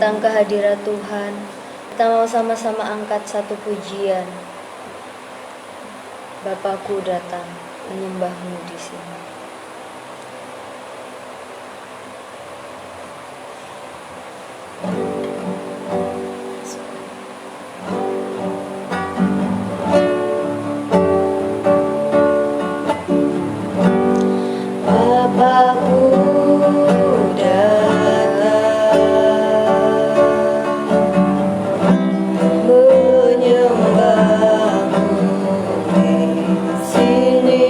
datang ke hadirat Tuhan, kita mau sama-sama angkat satu pujian. Bapakku datang menyembahmu di sini. Bapakku datang menyembahmu di sini.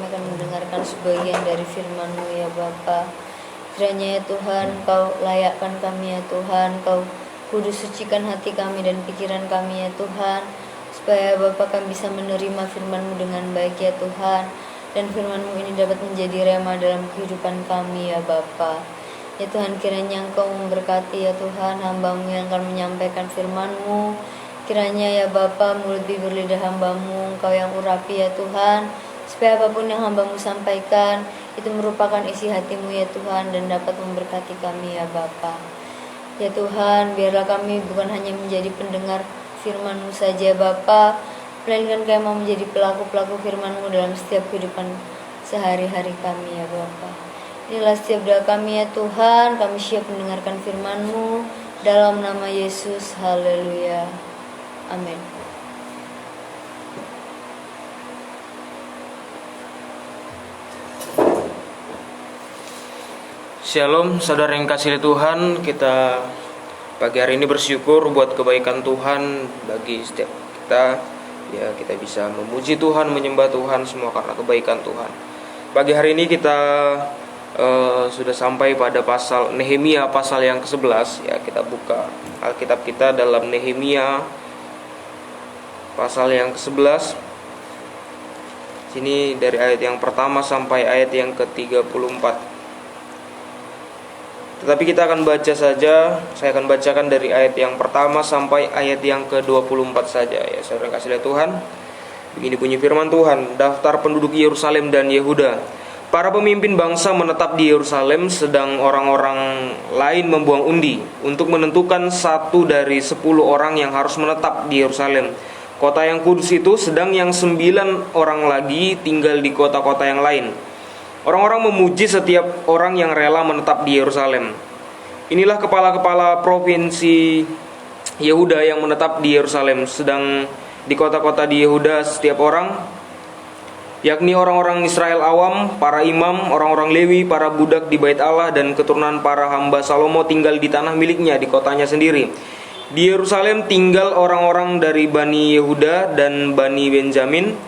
akan mendengarkan sebagian dari firman-Mu ya Bapa. Kiranya ya Tuhan, Kau layakkan kami ya Tuhan, Kau kudus sucikan hati kami dan pikiran kami ya Tuhan, supaya Bapa kami bisa menerima firman-Mu dengan baik ya Tuhan, dan firman-Mu ini dapat menjadi rema dalam kehidupan kami ya Bapa. Ya Tuhan, kiranya Engkau memberkati ya Tuhan hamba-Mu yang akan menyampaikan firman-Mu. Kiranya ya Bapa, mulut bibir lidah hamba-Mu Engkau yang urapi ya Tuhan, supaya apapun yang hamba-Mu sampaikan itu merupakan isi hati-Mu ya Tuhan, dan dapat memberkati kami ya Bapa. Ya Tuhan, biarlah kami bukan hanya menjadi pendengar firman-Mu saja Bapa, melainkan kami mau menjadi pelaku-pelaku firman-Mu dalam setiap kehidupan sehari-hari kami ya Bapa. Inilah setiap doa kami ya Tuhan, kami siap mendengarkan firman-Mu, dalam nama Yesus, haleluya, amin. Shalom saudara yang kasih Tuhan, kita pagi hari ini bersyukur buat kebaikan Tuhan bagi setiap kita. Ya, kita bisa memuji Tuhan, menyembah Tuhan semua karena kebaikan Tuhan. Pagi hari ini kita sudah sampai pada pasal Nehemia pasal yang ke-11. Ya, kita buka Alkitab kita dalam Nehemia pasal yang ke-11. Sini dari ayat yang pertama sampai ayat yang ke-34. Tetapi kita akan baca saja, saya akan bacakan dari ayat yang pertama sampai ayat yang ke-24 saja ya, saudara kasih Tuhan. Begini bunyi firman Tuhan. Daftar penduduk Yerusalem dan Yehuda. Para pemimpin bangsa menetap di Yerusalem, sedang orang-orang lain membuang undi untuk menentukan 1 dari 10 orang yang harus menetap di Yerusalem, kota yang kudus itu, sedang yang 9 orang lagi tinggal di kota-kota yang lain. Orang-orang memuji setiap orang yang rela menetap di Yerusalem. Inilah kepala-kepala provinsi Yehuda yang menetap di Yerusalem, sedang di kota-kota di Yehuda setiap orang, yakni orang-orang Israel awam, para imam, orang-orang Lewi, para budak di bait Allah, dan keturunan para hamba Salomo tinggal di tanah miliknya di kotanya sendiri. Di Yerusalem tinggal orang-orang dari Bani Yehuda dan Bani Benjamin,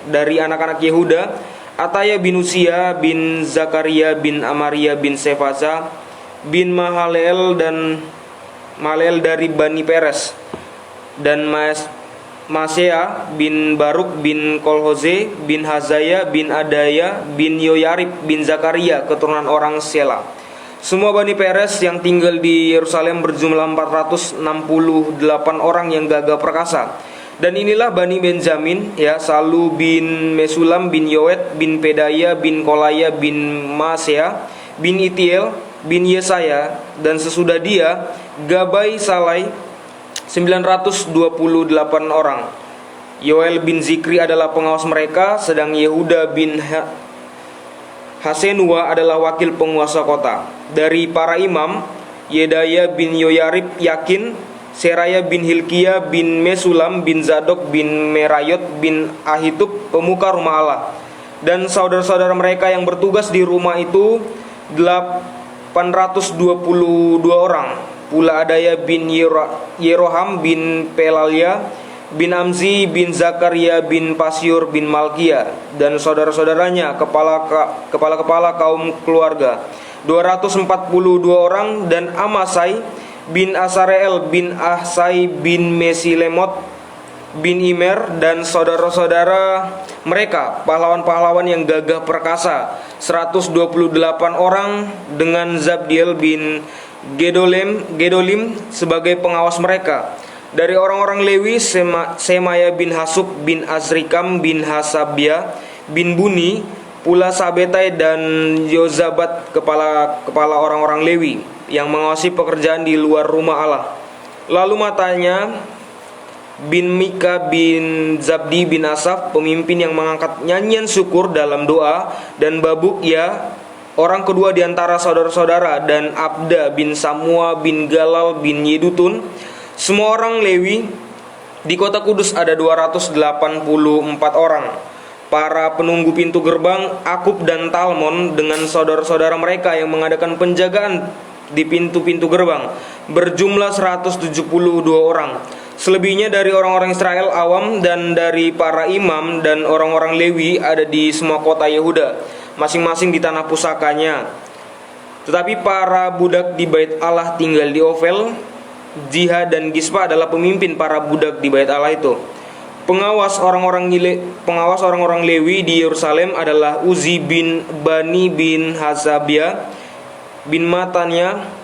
dari anak-anak Yehuda, Ataya bin Usia bin Zakaria bin Amaria bin Sefaza bin Mahaleel dan Malel dari Bani Peres, dan Masea bin Baruk bin Kolhoze bin Hazaya bin Adaya bin Yoyarib bin Zakaria, keturunan orang Sela. Semua Bani Peres yang tinggal di Yerusalem berjumlah 468 orang yang gagah perkasa. Dan inilah Bani Benjamin, ya, Salu bin Mesulam bin Yoed bin Pedaya bin Kolaya bin Masea bin Itiel bin Yesaya, dan sesudah dia Gabai Salai 928 orang. Yoel bin Zikri adalah pengawas mereka, sedang Yehuda bin Hasenua adalah wakil penguasa kota. Dari para imam, Yedaya bin Yoyarib Yakin, Seraya bin Hilkia bin Mesulam bin Zadok bin Merayot bin Ahitub, pemuka rumah Allah, dan saudara-saudara mereka yang bertugas di rumah itu 822 orang. Pula Adaya bin Yeroham bin Pelalia bin Amzi bin Zakaria bin Pasyur bin Malkia, dan saudara-saudaranya, kepala-kepala kaum keluarga 242 orang. Dan Amasai bin Asareel bin Ahsai bin Mesilemot bin Imer dan saudara-saudara mereka, pahlawan-pahlawan yang gagah perkasa 128 orang, dengan Zabdiel bin Gedolim sebagai pengawas mereka. Dari orang-orang Lewi, Semaya bin Hasub bin Azrikam bin Hasabia bin Buni, pula Sabetai dan Yozabat, kepala orang-orang Lewi yang mengawasi pekerjaan di luar rumah Allah. Lalu matanya bin Mika bin Zabdi bin Asaf, pemimpin yang mengangkat nyanyian syukur dalam doa, dan Babukya, orang kedua di antara saudara-saudara, dan Abda bin Samua bin Galal bin Yedutun. Semua orang Lewi di kota kudus ada 284 orang. Para penunggu pintu gerbang, Akub dan Talmon dengan saudara-saudara mereka yang mengadakan penjagaan di pintu-pintu gerbang berjumlah 172 orang. Selebihnya dari orang-orang Israel awam dan dari para imam dan orang-orang Lewi ada di semua kota Yehuda, masing-masing di tanah pusakanya. Tetapi para budak di bait Allah tinggal di Ofel. Jiha dan Gispa adalah pemimpin para budak di bait Allah itu. Pengawas orang-orang Lewi di Yerusalem adalah Uzi bin Bani bin Hasabia bin Matanya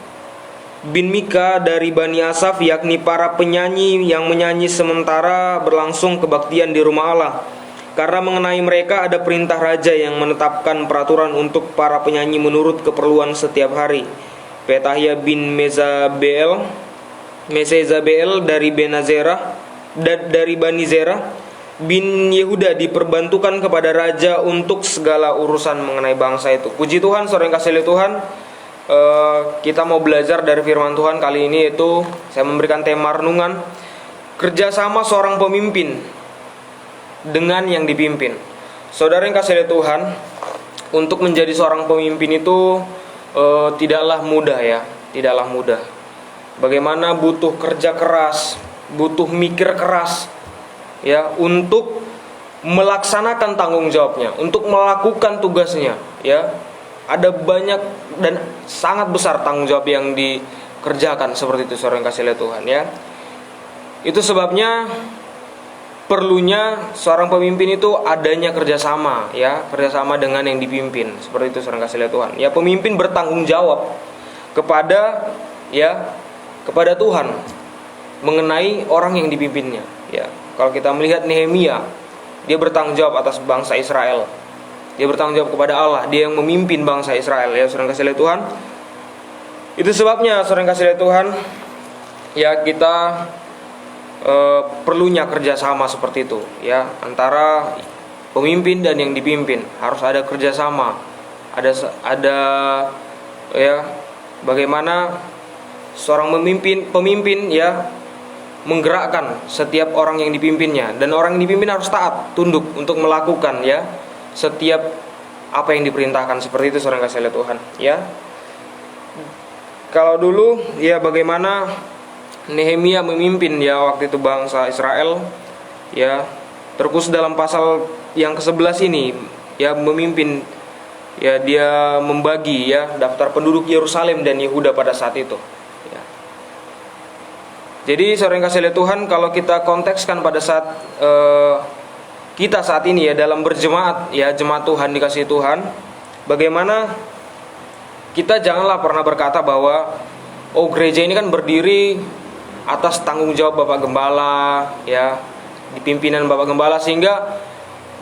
bin Mika dari Bani Asaf, yakni para penyanyi yang menyanyi sementara berlangsung kebaktian di rumah Allah. Karena mengenai mereka ada perintah raja yang menetapkan peraturan untuk para penyanyi menurut keperluan setiap hari. Petahia bin Mezabel dari dari Bani Zerah bin Yehuda diperbantukan kepada raja untuk segala urusan mengenai bangsa itu. Puji Tuhan, saudara yang kasih oleh Tuhan. Kita mau belajar dari firman Tuhan kali ini, yaitu saya memberikan tema renungan kerjasama seorang pemimpin dengan yang dipimpin. Saudara yang kasih oleh Tuhan, untuk menjadi seorang pemimpin itu tidaklah mudah ya, tidaklah mudah. Bagaimana butuh kerja keras, butuh mikir keras ya untuk melaksanakan tanggung jawabnya, untuk melakukan tugasnya ya. Ada banyak dan sangat besar tanggung jawab yang dikerjakan seperti itu, saudara yang kasih oleh Tuhan ya. Itu sebabnya perlunya seorang pemimpin itu adanya kerjasama ya, kerjasama dengan yang dipimpin, seperti itu, saudara yang kasih oleh Tuhan ya. Pemimpin bertanggung jawab kepada Tuhan mengenai orang yang dipimpinnya ya. Kalau kita melihat Nehemia, dia bertanggung jawab atas bangsa Israel. Dia bertanggung jawab kepada Allah, dia yang memimpin bangsa Israel ya, saudara kasih oleh Tuhan. Itu sebabnya, saudara kasih oleh Tuhan, ya kita perlunya kerjasama seperti itu ya, antara pemimpin dan yang dipimpin. Harus ada kerjasama, ada ya, bagaimana seorang pemimpin ya menggerakkan setiap orang yang dipimpinnya, dan orang yang dipimpin harus taat, tunduk untuk melakukan ya setiap apa yang diperintahkan, seperti itu, saudara kasih oleh Tuhan ya. Kalau dulu ya bagaimana Nehemia memimpin ya waktu itu bangsa Israel ya, terkhusus dalam pasal yang ke-11 ini ya, memimpin ya, dia membagi ya daftar penduduk Yerusalem dan Yehuda pada saat itu ya. Jadi saudara yang kasih oleh Tuhan, kalau kita kontekskan pada saat kita saat ini ya dalam berjemaat ya, jemaat Tuhan dikasih Tuhan, bagaimana kita janganlah pernah berkata bahwa gereja ini kan berdiri atas tanggung jawab Bapak Gembala ya, di pimpinan Bapak Gembala, sehingga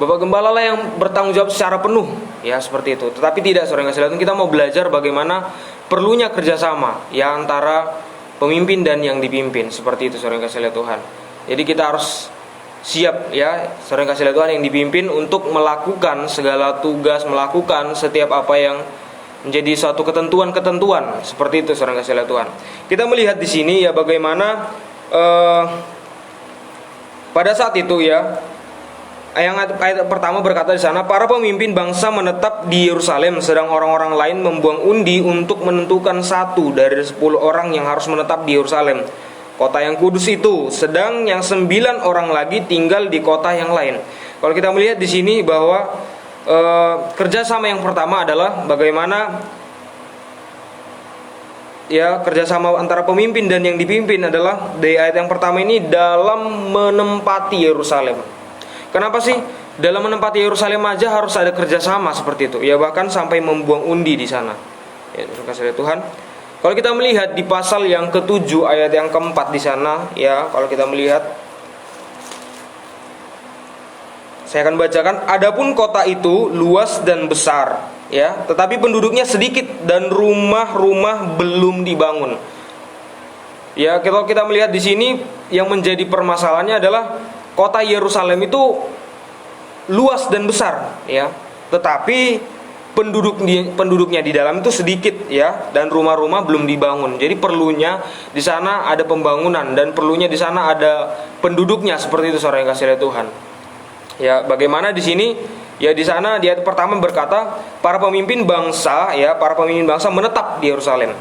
Bapak Gembala lah yang bertanggung jawab secara penuh ya, seperti itu. Tetapi tidak, saudara yang kasih Tuhan, kita mau belajar bagaimana perlunya kerjasama ya antara pemimpin dan yang dipimpin, seperti itu, saudara yang kasih Tuhan. Jadi kita harus siap ya, saudara yang kasih Tuhan, yang dipimpin untuk melakukan segala tugas, melakukan setiap apa yang menjadi suatu ketentuan-ketentuan, seperti itu, saudara yang kasih Tuhan. Kita melihat di sini ya bagaimana pada saat itu ya, ayat pertama berkata di sana, para pemimpin bangsa menetap di Yerusalem, sedang orang-orang lain membuang undi untuk menentukan 1 dari 10 orang yang harus menetap di Yerusalem, kota yang kudus itu, sedang yang 9 orang lagi tinggal di kota yang lain. Kalau kita melihat di sini bahwa kerjasama yang pertama adalah bagaimana ya, kerjasama antara pemimpin dan yang dipimpin adalah di ayat yang pertama ini, dalam menempati Yerusalem. Kenapa sih dalam menempati Yerusalem aja harus ada kerjasama seperti itu ya, bahkan sampai membuang undi di sana ya, terima kasih Tuhan. Kalau kita melihat di pasal yang ke-7 ayat yang ke-4 di sana ya, kalau kita melihat, saya akan bacakan, adapun kota itu luas dan besar ya, tetapi penduduknya sedikit dan rumah-rumah belum dibangun. Ya, kalau kita melihat di sini yang menjadi permasalahannya adalah kota Yerusalem itu luas dan besar ya, tetapi penduduknya di dalam itu sedikit ya, dan rumah-rumah belum dibangun. Jadi perlunya di sana ada pembangunan, dan perlunya di sana ada penduduknya, seperti itu, saudara yang kasih oleh Tuhan. Ya, bagaimana di sini ya, di sana di ayat pertama berkata para pemimpin bangsa menetap di Yerusalem.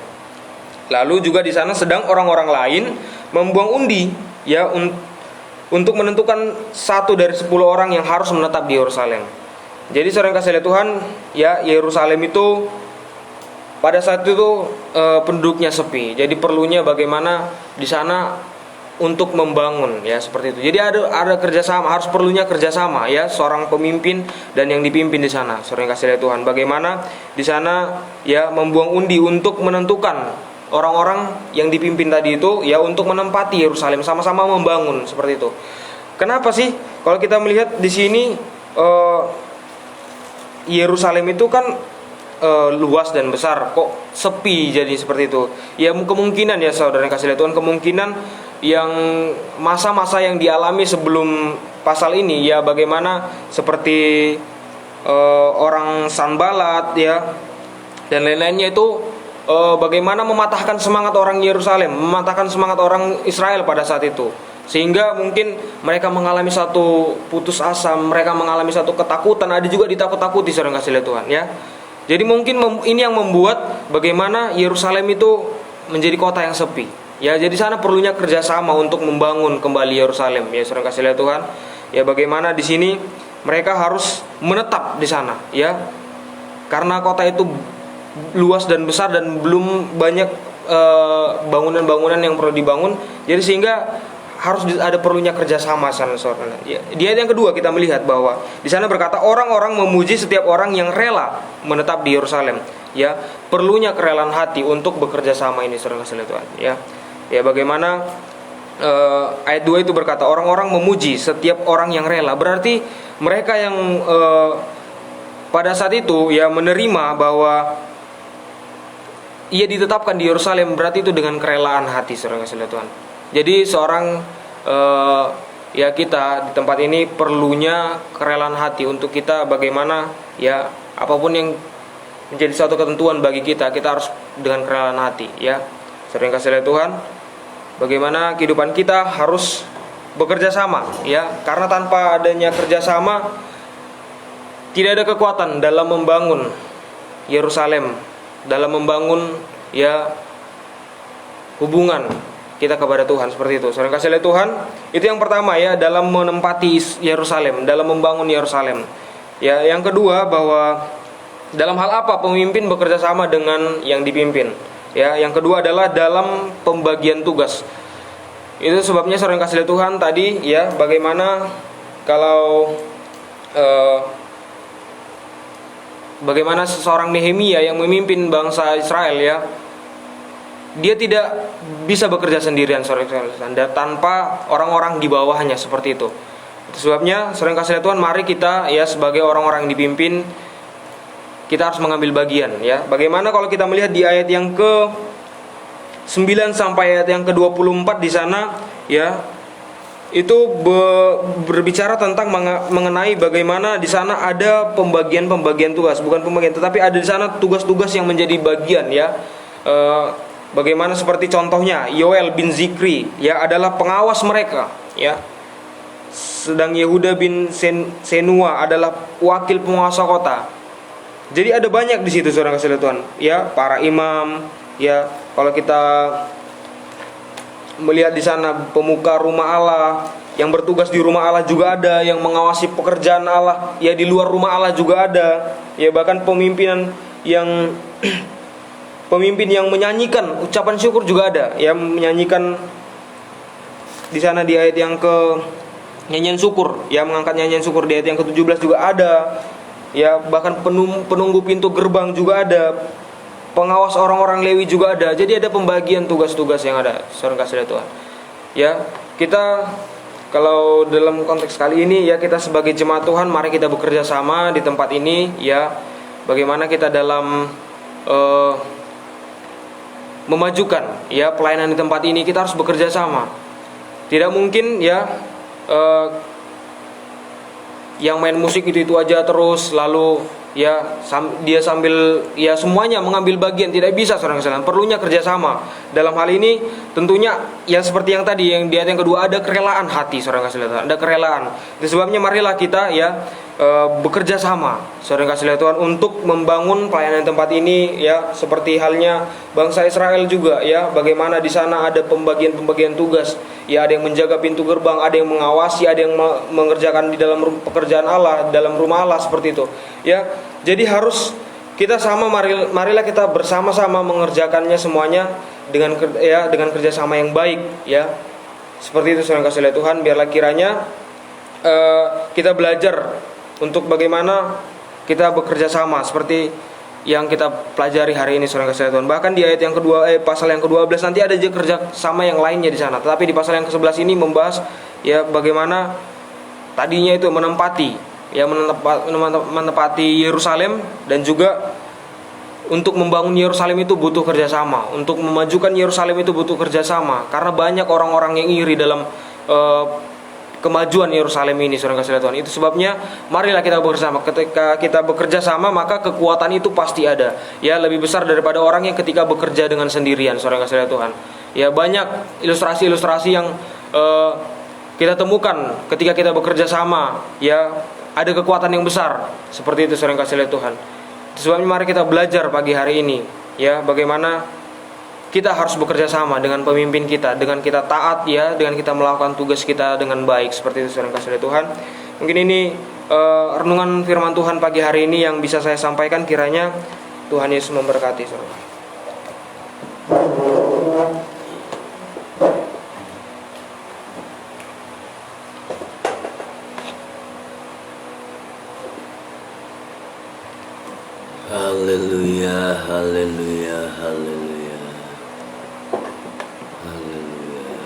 Lalu juga di sana sedang orang-orang lain membuang undi ya untuk menentukan 1 dari 10 orang yang harus menetap di Yerusalem. Jadi saudara yang kasih oleh Tuhan, ya Yerusalem itu pada saat itu penduduknya sepi. Jadi perlunya bagaimana di sana untuk membangun, ya seperti itu. Jadi ada kerjasama, harus perlunya kerjasama, ya seorang pemimpin dan yang dipimpin di sana. Saudara yang kasih oleh Tuhan, bagaimana di sana ya membuang undi untuk menentukan orang-orang yang dipimpin tadi itu, ya untuk menempati Yerusalem, sama-sama membangun seperti itu. Kenapa sih kalau kita melihat di sini Yerusalem itu kan luas dan besar, kok sepi jadi seperti itu? Ya kemungkinan, ya saudara yang kasih Tuhan, kemungkinan yang masa-masa yang dialami sebelum pasal ini, ya bagaimana seperti orang Sanbalat, ya dan lain-lainnya itu, bagaimana mematahkan semangat orang Yerusalem, mematahkan semangat orang Israel pada saat itu, sehingga mungkin mereka mengalami satu putus asa, mereka mengalami satu ketakutan, ada juga ditakut-takuti saudara kasih lihat Tuhan, ya. Jadi mungkin ini yang membuat bagaimana Yerusalem itu menjadi kota yang sepi, ya. Jadi sana perlunya kerjasama untuk membangun kembali Yerusalem, ya saudara kasih lihat Tuhan, ya. Bagaimana di sini mereka harus menetap di sana, ya, karena kota itu luas dan besar dan belum banyak bangunan-bangunan yang perlu dibangun. Jadi sehingga harus ada perlunya kerjasama sana, saudara. Ya, di ayat yang kedua kita melihat bahwa di sana berkata orang-orang memuji setiap orang yang rela menetap di Yerusalem. Ya, perlunya kerelaan hati untuk bekerja sama ini, saudara kasih Tuhan. Ya, ya bagaimana ayat 2 itu berkata orang-orang memuji setiap orang yang rela. Berarti mereka yang pada saat itu ya menerima bahwa ia ditetapkan di Yerusalem, berarti itu dengan kerelaan hati, saudara kasih Tuhan. Jadi seorang ya kita di tempat ini perlunya kerelaan hati untuk kita bagaimana ya apapun yang menjadi suatu ketentuan bagi kita harus dengan kerelaan hati, ya. Saudara yang kasih Tuhan, bagaimana kehidupan kita harus bekerja sama, ya. Karena tanpa adanya kerjasama tidak ada kekuatan dalam membangun Yerusalem, dalam membangun ya hubungan kita kepada Tuhan, seperti itu. Saudara kasih lihat Tuhan, itu yang pertama, ya, dalam menempati Yerusalem, dalam membangun Yerusalem. Ya, yang kedua bahwa dalam hal apa pemimpin bekerja sama dengan yang dipimpin. Ya, yang kedua adalah dalam pembagian tugas. Itu sebabnya saudara kasih lihat Tuhan tadi, ya, bagaimana kalau bagaimana seseorang Nehemia yang memimpin bangsa Israel, ya, dia tidak bisa bekerja sendirian, saudara, tanpa orang-orang di bawahnya, seperti itu. Itu sebabnya saudara kasih lihat Tuhan, mari kita ya sebagai orang-orang yang dipimpin, kita harus mengambil bagian, ya. Bagaimana kalau kita melihat di ayat yang ke-9 sampai ayat yang ke-24 di sana, ya, itu berbicara tentang mengenai bagaimana di sana ada pembagian tugas, bukan pembagian, tetapi ada di sana tugas-tugas yang menjadi bagian, ya. Bagaimana seperti contohnya Yoel bin Zikri, ya, adalah pengawas mereka, ya. Sedang Yehuda bin Senua adalah wakil penguasa kota. Jadi ada banyak di situ, saudara kasih Tuhan, ya, para imam, ya. Kalau kita melihat di sana pemuka rumah Allah yang bertugas di rumah Allah juga ada, yang mengawasi pekerjaan Allah, ya, di luar rumah Allah juga ada, ya, bahkan pemimpin yang menyanyikan ucapan syukur juga ada, ya, menyanyikan di sana di ayat yang ke nyanyian syukur, ya, mengangkat nyanyian syukur di ayat yang ke-17 juga ada, ya, bahkan penunggu pintu gerbang juga ada, pengawas orang-orang Lewi juga ada. Jadi ada pembagian tugas-tugas yang ada, saudara kasih Tuhan. Ya, kita kalau dalam konteks kali ini, ya, kita sebagai jemaat Tuhan, mari kita bekerja sama di tempat ini, ya. Bagaimana kita dalam memajukan, ya, pelayanan di tempat ini, kita harus bekerja sama. Tidak mungkin, ya, yang main musik itu aja terus, lalu ya dia sambil ya semuanya mengambil bagian, tidak bisa, saudara sekalian. Perlunya kerjasama. Dalam hal ini tentunya ya seperti yang tadi yang di ayat yang kedua, ada kerelaan hati, saudara sekalian. Ada kerelaan. Itu sebabnya marilah kita, ya, bekerja sama, saudara yang kasih lihat Tuhan, untuk membangun pelayanan tempat ini ya, seperti halnya bangsa Israel juga ya, bagaimana di sana ada pembagian tugas ya, ada yang menjaga pintu gerbang, ada yang mengawasi, ada yang mengerjakan di dalam pekerjaan Allah, dalam rumah Allah, seperti itu ya. Jadi harus kita sama, marilah kita bersama-sama mengerjakannya semuanya dengan kerjasama yang baik ya, seperti itu saudara yang kasih lihat Tuhan. Biarlah kiranya kita belajar untuk bagaimana kita bekerja sama seperti yang kita pelajari hari ini saudara kasih Tuhan. Bahkan di ayat yang kedua, pasal yang ke-12 nanti ada aja kerja sama yang lainnya di sana. Tetapi di pasal yang ke-11 ini membahas ya bagaimana tadinya itu menempati Yerusalem, dan juga untuk membangun Yerusalem itu butuh kerjasama, untuk memajukan Yerusalem itu butuh kerjasama, karena banyak orang-orang yang iri dalam kemajuan Yerusalem ini, saudara kasih Tuhan. Itu sebabnya marilah kita bersama. Ketika kita bekerja sama, maka kekuatan itu pasti ada. Ya, lebih besar daripada orang yang ketika bekerja dengan sendirian, saudara kasih Tuhan. Ya, banyak ilustrasi-ilustrasi yang kita temukan ketika kita bekerja sama. Ya, ada kekuatan yang besar. Seperti itu, saudara kasih Tuhan. Itu sebabnya mari kita belajar pagi hari ini, ya, bagaimana kita harus bekerja sama dengan pemimpin kita, dengan kita taat ya, dengan kita melakukan tugas kita dengan baik, seperti itu saudara kasih Tuhan. Mungkin ini renungan firman Tuhan pagi hari ini yang bisa saya sampaikan. Kiranya Tuhan Yesus memberkati saudara. Haleluya, haleluya, haleluya, haleluya.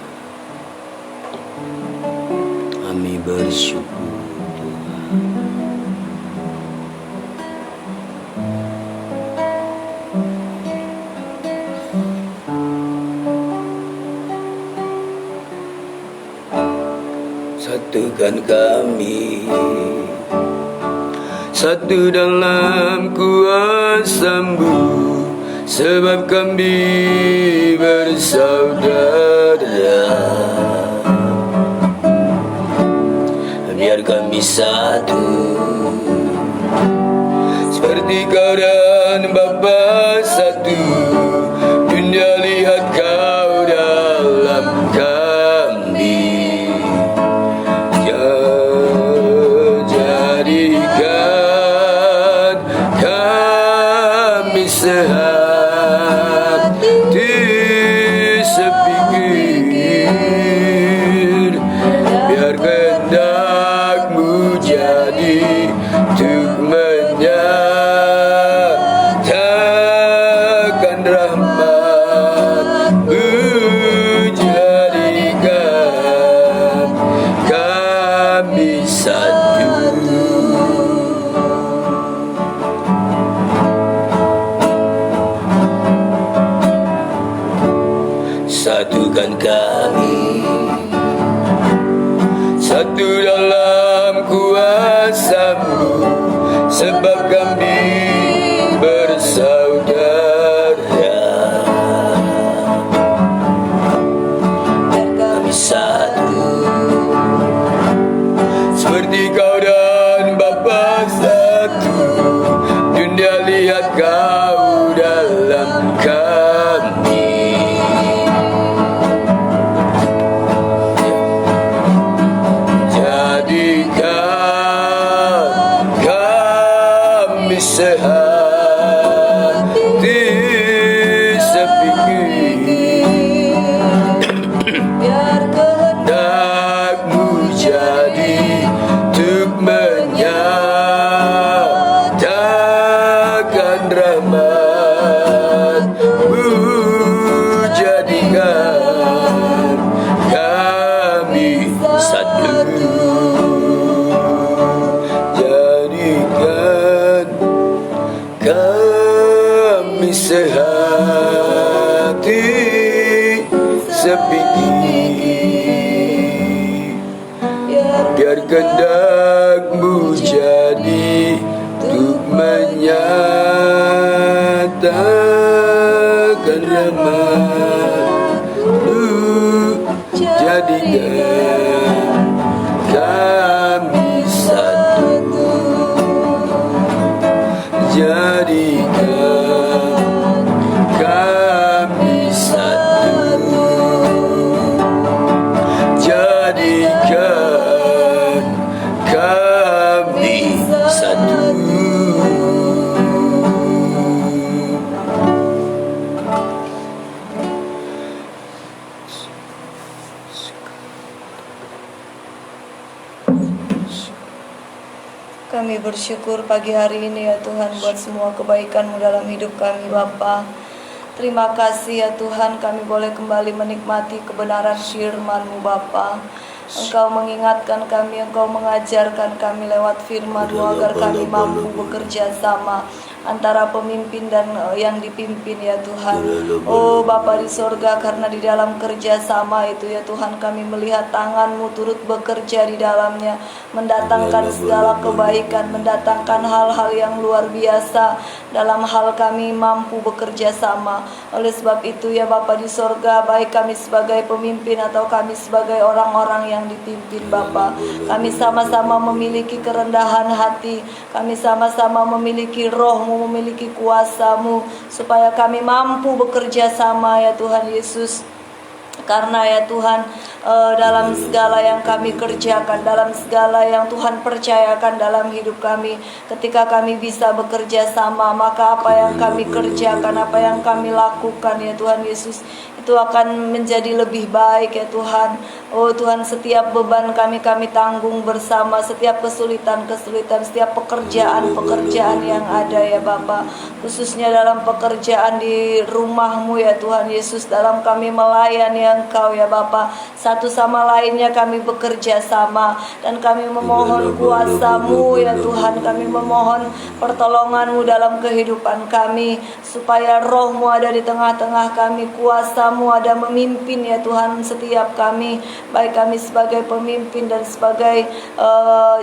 Kami bersyukur Tuhan. Satukan kami satu dalam kuasa-Mu, sebab kami bersaudara. Biar kami satu, seperti Kau dan Bapa satu. Dunia lihat Kau dalam kami, jadikan kami sehati sepikir. Biar kehendak-Mu jadi untuk menyatakan rahmat-Mu, jadikan kami satu. Satukan kami satu dalam kuasa-Mu, sebab kami bersaudara. Kami satu, seperti Kau dan Bapa satu. Dunia lihat Kau dalam kami, jadikan kami sehati sepikir. Kehendak-Mu jadi untuk menyatakan rahmat-Mu, jadikan kami satu. Jadikan kami sehati sepikir. Biar kehendak-Mu jadi untuk menyatakan rahmat-Mu, jadikan kami satu. Kami bersyukur pagi hari ini ya Tuhan buat semua kebaikan-Mu dalam hidup kami Bapa. Terima kasih ya Tuhan, kami boleh kembali menikmati kebenaran firman-Mu Bapa. Engkau mengingatkan kami, Engkau mengajarkan kami lewat firman-Mu agar kami mampu bekerja sama antara pemimpin dan yang dipimpin ya Tuhan. Oh Bapa di sorga, karena di dalam kerjasama itu ya Tuhan kami melihat tangan-Mu turut bekerja di dalamnya, mendatangkan segala kebaikan, mendatangkan hal-hal yang luar biasa dalam hal kami mampu bekerja sama. Oleh sebab itu ya Bapa di sorga, baik kami sebagai pemimpin atau kami sebagai orang-orang yang dipimpin Bapa, kami sama-sama memiliki kerendahan hati, kami sama-sama memiliki roh-Mu, memiliki kuasa-Mu, supaya kami mampu bekerja sama ya Tuhan Yesus. Karena ya Tuhan, dalam segala yang kami kerjakan, dalam segala yang Tuhan percayakan dalam hidup kami, ketika kami bisa bekerja sama, maka apa yang kami kerjakan, apa yang kami lakukan ya Tuhan Yesus, itu akan menjadi lebih baik ya Tuhan. Oh Tuhan, setiap beban kami tanggung bersama, setiap kesulitan-kesulitan, setiap pekerjaan-pekerjaan yang ada ya Bapa, khususnya dalam pekerjaan di rumah-Mu ya Tuhan Yesus, dalam kami melayani Engkau ya Bapa, satu sama lainnya kami bekerja sama, dan kami memohon kuasa-Mu ya Tuhan, kami memohon pertolongan-Mu dalam kehidupan kami, supaya roh-Mu ada di tengah-tengah kami, kuasa-Mu ada memimpin ya Tuhan setiap kami, baik kami sebagai pemimpin dan sebagai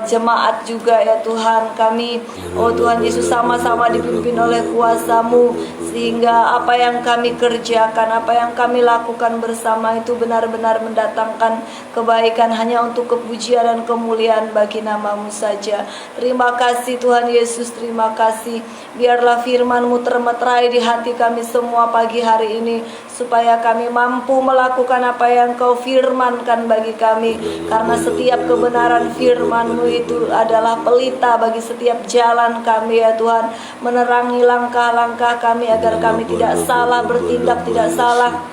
jemaat juga ya Tuhan. Kami oh Tuhan Yesus sama-sama dipimpin oleh kuasa-Mu, sehingga apa yang kami kerjakan, apa yang kami lakukan bersama itu benar-benar mendatangkan kebaikan hanya untuk kepujian dan kemuliaan bagi nama-Mu saja. Terima kasih Tuhan Yesus, terima kasih. Biarlah firman-Mu termeterai di hati kami semua pagi hari ini, supaya kami mampu melakukan apa yang Kau firmankan bagi kami. Karena setiap kebenaran firman-Mu itu adalah pelita bagi setiap jalan kami ya Tuhan, menerangi langkah-langkah kami agar kami tidak salah bertindak, tidak salah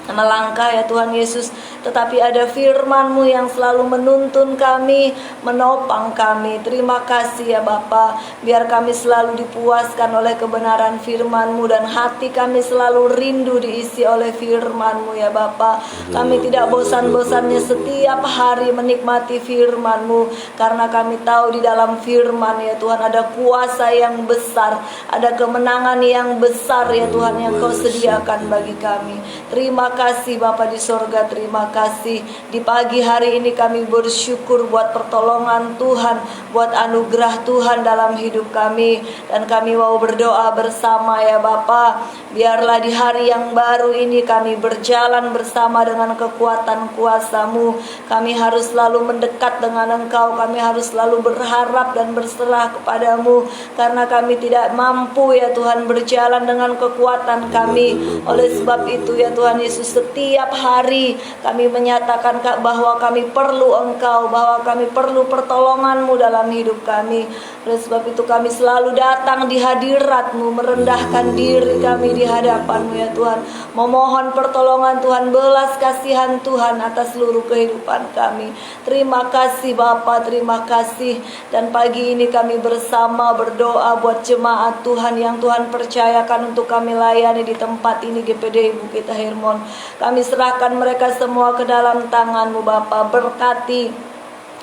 melangkah ya Tuhan Yesus. Tetapi ada firman-Mu yang selalu menuntun kami, menopang kami. Terima kasih ya Bapa. Biar kami selalu dipuaskan oleh kebenaran firman-Mu, dan hati kami selalu rindu diisi oleh firman-Mu ya Bapa. Kami tidak bosan-bosannya setiap hari menikmati firman-Mu, karena kami tahu di dalam firman ya Tuhan ada kuasa yang besar, ada kemenangan yang besar ya Tuhan yang Kau sediakan bagi kami. Terima kasih Bapa di sorga, terima kasih. Di pagi hari ini kami bersyukur buat pertolongan Tuhan, buat anugerah Tuhan dalam hidup kami. Dan kami mau berdoa bersama ya Bapa. Biarlah di hari yang baru ini kami berjalan bersama dengan kekuatan kuasa-Mu. Kami harus selalu mendekat dengan Engkau, kami harus selalu berharap dan berserah kepadamu, karena kami tidak mampu ya Tuhan berjalan dengan kekuatan kami. Oleh sebab itu ya Tuhan Yesus, setiap hari kami menyatakan bahwa kami perlu Engkau, bahwa kami perlu pertolongan-Mu dalam hidup kami. Oleh sebab itu kami selalu datang di hadirat-Mu, merendahkan diri kami di hadapan-Mu ya Tuhan, memohon pertolongan Tuhan, belas kasihan Tuhan atas seluruh kehidupan kami. Terima kasih Bapa, terima kasih. Dan pagi ini kami bersama berdoa buat jemaat Tuhan yang Tuhan percayakan untuk kami layani di tempat ini, GPD Bukit Hermon. Kami serahkan mereka semua ke dalam tangan-Mu Bapa. Berkati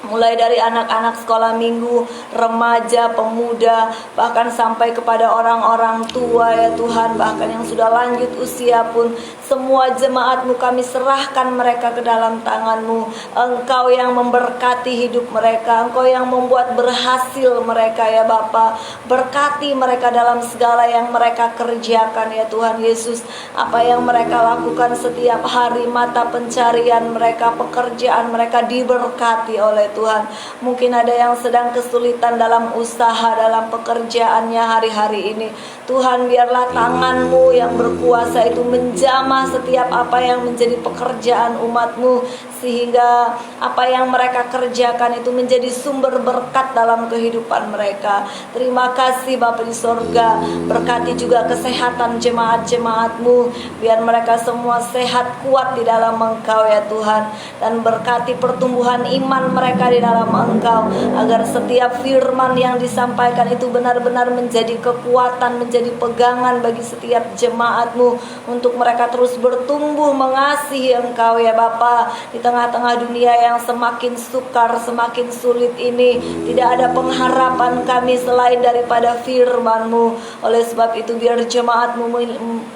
mulai dari anak-anak sekolah minggu, remaja, pemuda, bahkan sampai kepada orang-orang tua ya Tuhan, bahkan yang sudah lanjut usia pun, semua jemaat-Mu kami serahkan mereka ke dalam tangan-Mu. Engkau yang memberkati hidup mereka, Engkau yang membuat berhasil mereka ya Bapa. Berkati mereka dalam segala yang mereka kerjakan ya Tuhan Yesus. Apa yang mereka lakukan setiap hari, mata pencarian mereka, pekerjaan mereka diberkati oleh Tuhan. Mungkin ada yang sedang kesulitan dalam usaha, dalam pekerjaannya hari-hari ini. Tuhan, biarlah tangan-Mu yang berkuasa itu menjamah setiap apa yang menjadi pekerjaan umat-Mu, sehingga apa yang mereka kerjakan itu menjadi sumber berkat dalam kehidupan mereka. Terima kasih Bapa di sorga. Berkati juga kesehatan jemaat-jemaat-Mu, biar mereka semua sehat kuat di dalam Engkau ya Tuhan. Dan berkati pertumbuhan iman mereka mereka di dalam Engkau, agar setiap firman yang disampaikan itu benar-benar menjadi kekuatan, menjadi pegangan bagi setiap jemaat-Mu untuk mereka terus bertumbuh mengasihi Engkau ya Bapa. Di tengah-tengah dunia yang semakin sukar, semakin sulit ini, tidak ada pengharapan kami selain daripada firman-Mu. Oleh sebab itu biar jemaat-Mu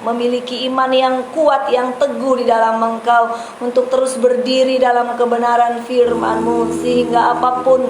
memiliki iman yang kuat, yang teguh di dalam Engkau, untuk terus berdiri dalam kebenaran firman-Mu, sehingga apapun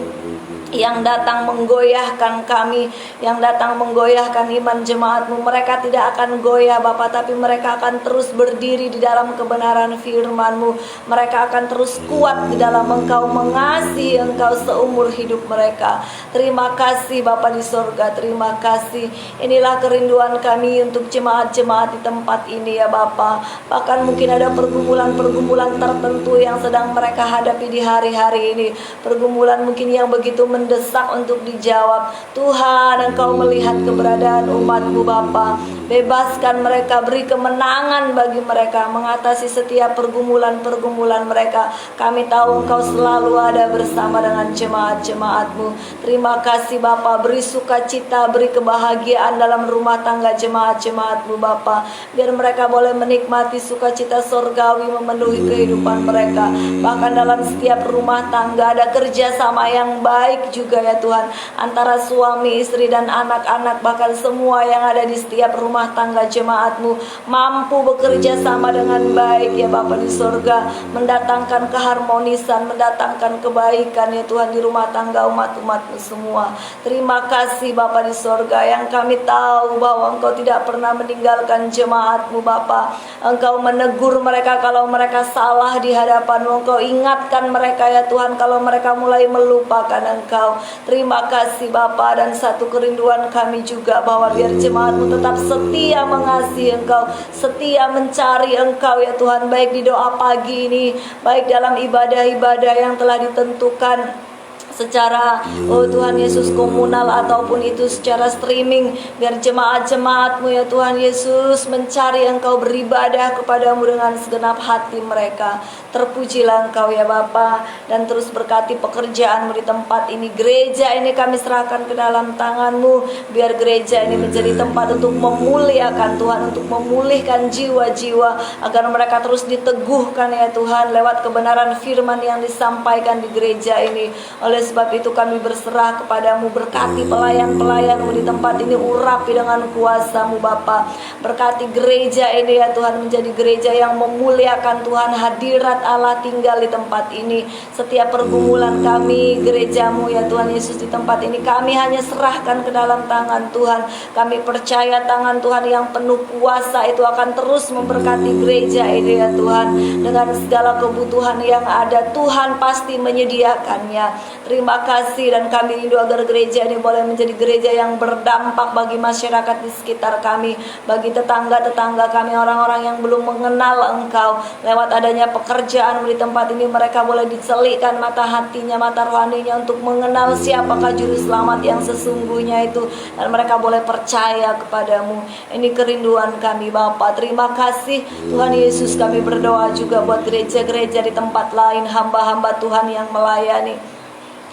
yang datang menggoyahkan kami, yang datang menggoyahkan iman jemaat-Mu, mereka tidak akan goyah Bapa, tapi mereka akan terus berdiri di dalam kebenaran firman-Mu. Mereka akan terus kuat di dalam Engkau, mengasihi Engkau seumur hidup mereka. Terima kasih Bapa di sorga, terima kasih. Inilah kerinduan kami untuk jemaat-jemaat di tempat ini ya Bapa. Bahkan mungkin ada pergumulan-pergumulan tertentu yang sedang mereka hadapi di hari-hari ini, pergumulan mungkin yang begitu mendesak untuk dijawab. Tuhan, Engkau melihat keberadaan umat-Mu Bapa. Bebaskan mereka, beri kemenangan bagi mereka mengatasi setiap pergumulan-pergumulan mereka. Kami tahu Engkau selalu ada bersama dengan jemaat-jemaat-Mu. Terima kasih Bapa, beri sukacita, beri kebahagiaan dalam rumah tangga jemaat-jemaat-Mu Bapa. Biar mereka boleh menikmati sukacita sorgawi memenuhi kehidupan mereka. Bahkan dalam setiap rumah tangga ada kerjasama yang baik juga ya Tuhan, antara suami, istri dan anak-anak, bahkan semua yang ada di setiap rumah tangga jemaat-Mu mampu bekerja sama dengan baik ya Bapa di sorga, mendatangkan keharmonisan, mendatangkan kebaikan ya Tuhan di rumah tangga umat-umat-Mu semua. Terima kasih Bapa di sorga, yang kami tahu bahwa Engkau tidak pernah meninggalkan jemaat-Mu Bapa. Engkau menegur mereka kalau mereka salah di hadapan-Mu. Engkau ingatkan mereka ya Tuhan kalau mereka mulai melupakan Engkau. Terima kasih Bapa, dan satu kerinduan kami juga bahwa biar jemaat-Mu tetap setia mengasihi Engkau, setia mencari Engkau ya Tuhan, baik di doa pagi ini, baik dalam ibadah-ibadah yang telah ditentukan secara Tuhan Yesus komunal ataupun itu secara streaming. Biar jemaat-jemaat-Mu ya Tuhan Yesus mencari Engkau, beribadah kepadamu dengan segenap hati mereka. Terpujilah Engkau ya Bapa, dan terus berkati pekerjaan-Mu di tempat ini. Gereja ini kami serahkan ke dalam tangan-Mu. Biar gereja ini menjadi tempat untuk memuliakan Tuhan, untuk memulihkan jiwa-jiwa, agar mereka terus diteguhkan ya Tuhan lewat kebenaran firman yang disampaikan di gereja ini. Oleh sebab itu kami berserah kepadamu, berkati pelayan-pelayan-Mu di tempat ini, urapi dengan kuasa-Mu Bapa. Berkati gereja ini ya Tuhan, menjadi gereja yang memuliakan Tuhan, hadirat Allah tinggal di tempat ini. Setiap pergumulan kami, gereja-Mu ya Tuhan Yesus di tempat ini, kami hanya serahkan ke dalam tangan Tuhan. Kami percaya tangan Tuhan yang penuh kuasa itu akan terus memberkati gereja ini ya Tuhan. Dengan segala kebutuhan yang ada, Tuhan pasti menyediakannya. Terima kasih, dan kami rindu agar gereja ini boleh menjadi gereja yang berdampak bagi masyarakat di sekitar kami, bagi tetangga-tetangga kami, orang-orang yang belum mengenal Engkau. Lewat adanya pekerjaan di tempat ini, mereka boleh dicelikkan mata hatinya, mata rohaninya untuk mengenal siapakah juru selamat yang sesungguhnya itu, dan mereka boleh percaya kepadamu. Ini kerinduan kami Bapa. Terima kasih Tuhan Yesus. Kami berdoa juga buat gereja-gereja di tempat lain, hamba-hamba Tuhan yang melayani.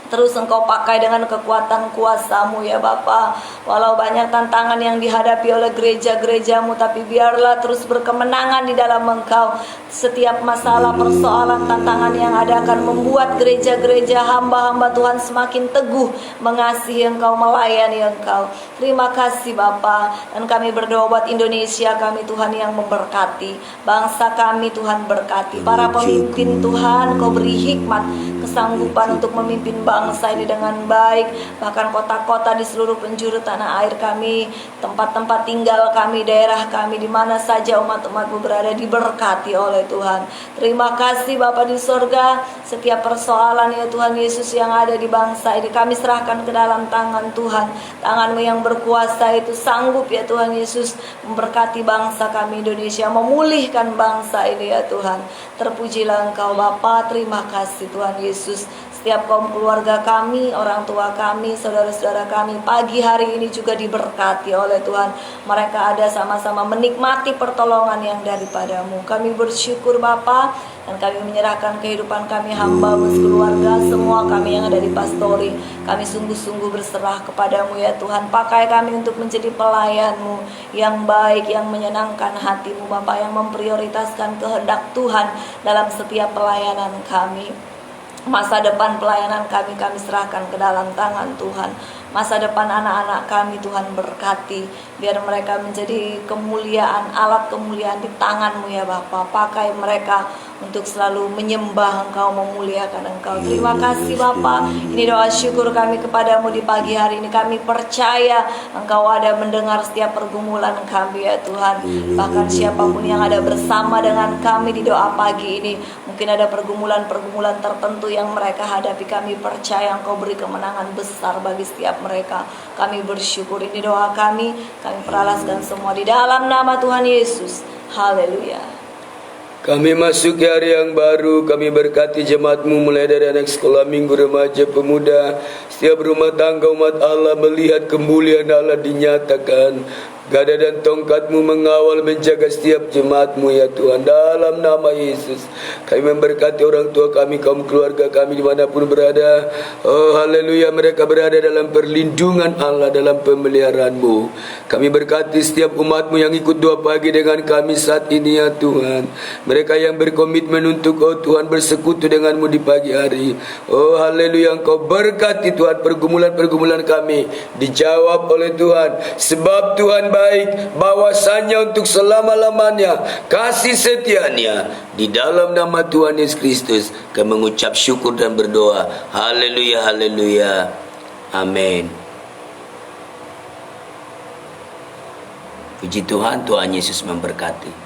Terus Engkau pakai dengan kekuatan kuasa-Mu ya Bapa. Walau banyak tantangan yang dihadapi oleh gereja-gereja-Mu, tapi biarlah terus berkemenangan di dalam Engkau. Setiap masalah, persoalan, tantangan yang ada akan membuat gereja-gereja hamba-hamba Tuhan semakin teguh mengasihi Engkau, melayani Engkau. Terima kasih Bapa. Dan kami berdoa buat Indonesia kami Tuhan yang memberkati. Bangsa kami Tuhan berkati. Para pemimpin Tuhan, Kau beri hikmat, kesanggupan untuk memimpin bangsa ini dengan baik. Bahkan kota-kota di seluruh penjuru tanah air kami, tempat-tempat tinggal kami, daerah kami, di mana saja umat-umat-Mu berada, diberkati oleh Tuhan. Terima kasih Bapa di sorga. Setiap persoalan ya Tuhan Yesus yang ada di bangsa ini, kami serahkan ke dalam tangan Tuhan. Tangan-Mu yang berkuasa itu sanggup ya Tuhan Yesus memberkati bangsa kami Indonesia, memulihkan bangsa ini ya Tuhan. Terpujilah Engkau Bapa. Terima kasih Tuhan Yesus. setiap kaum keluarga kami, orang tua kami, saudara-saudara kami pagi hari ini juga diberkati oleh Tuhan. Mereka ada sama-sama menikmati pertolongan yang daripadamu. Kami bersyukur Bapa, dan kami menyerahkan kehidupan kami hamba keluarga, semua kami yang ada di pastori. Kami sungguh-sungguh berserah kepadamu ya Tuhan. Pakai kami untuk menjadi pelayan-Mu yang baik, yang menyenangkan hati-Mu Bapa, yang memprioritaskan kehendak Tuhan dalam setiap pelayanan kami. Masa depan pelayanan kami serahkan ke dalam tangan Tuhan. Masa depan anak-anak kami Tuhan berkati, biar mereka menjadi kemuliaan, alat kemuliaan di tangan-Mu ya Bapa. Pakai mereka untuk selalu menyembah Engkau, memuliakan Engkau. Terima kasih Bapa. Ini doa syukur kami kepadamu di pagi hari ini. Kami percaya Engkau ada mendengar setiap pergumulan kami ya Tuhan. Bahkan siapapun yang ada bersama dengan kami di doa pagi ini, mungkin ada pergumulan-pergumulan tertentu yang mereka hadapi, kami percaya Engkau beri kemenangan besar bagi setiap mereka. Kami bersyukur, ini doa kami peralaskan semua di dalam nama Tuhan Yesus. Haleluya. Kami masuk ke hari yang baru. Kami berkati jemaat-Mu mulai dari anak sekolah minggu, remaja, pemuda, setiap rumah tangga umat Allah melihat kemuliaan Allah dinyatakan. Gada dan tongkat-Mu mengawal menjaga setiap jemaat-Mu ya Tuhan. Dalam nama Yesus kami memberkati orang tua kami, kaum keluarga kami dimanapun berada. Oh haleluya, mereka berada dalam perlindungan Allah, dalam pemeliharaan-Mu. Kami berkati setiap umat-Mu yang ikut doa pagi dengan kami saat ini ya Tuhan. Mereka yang berkomitmen untuk oh Tuhan bersekutu dengan-Mu di pagi hari. Oh haleluya, Engkau berkati Tuhan pergumulan-pergumulan kami dijawab oleh Tuhan. Sebab Tuhan baik, bahwasanya untuk selama-lamanya kasih setianya. Di dalam nama Tuhan Yesus Kristus kami mengucap syukur dan berdoa. Haleluya, haleluya. Amin. Puji Tuhan, Tuhan Yesus memberkati.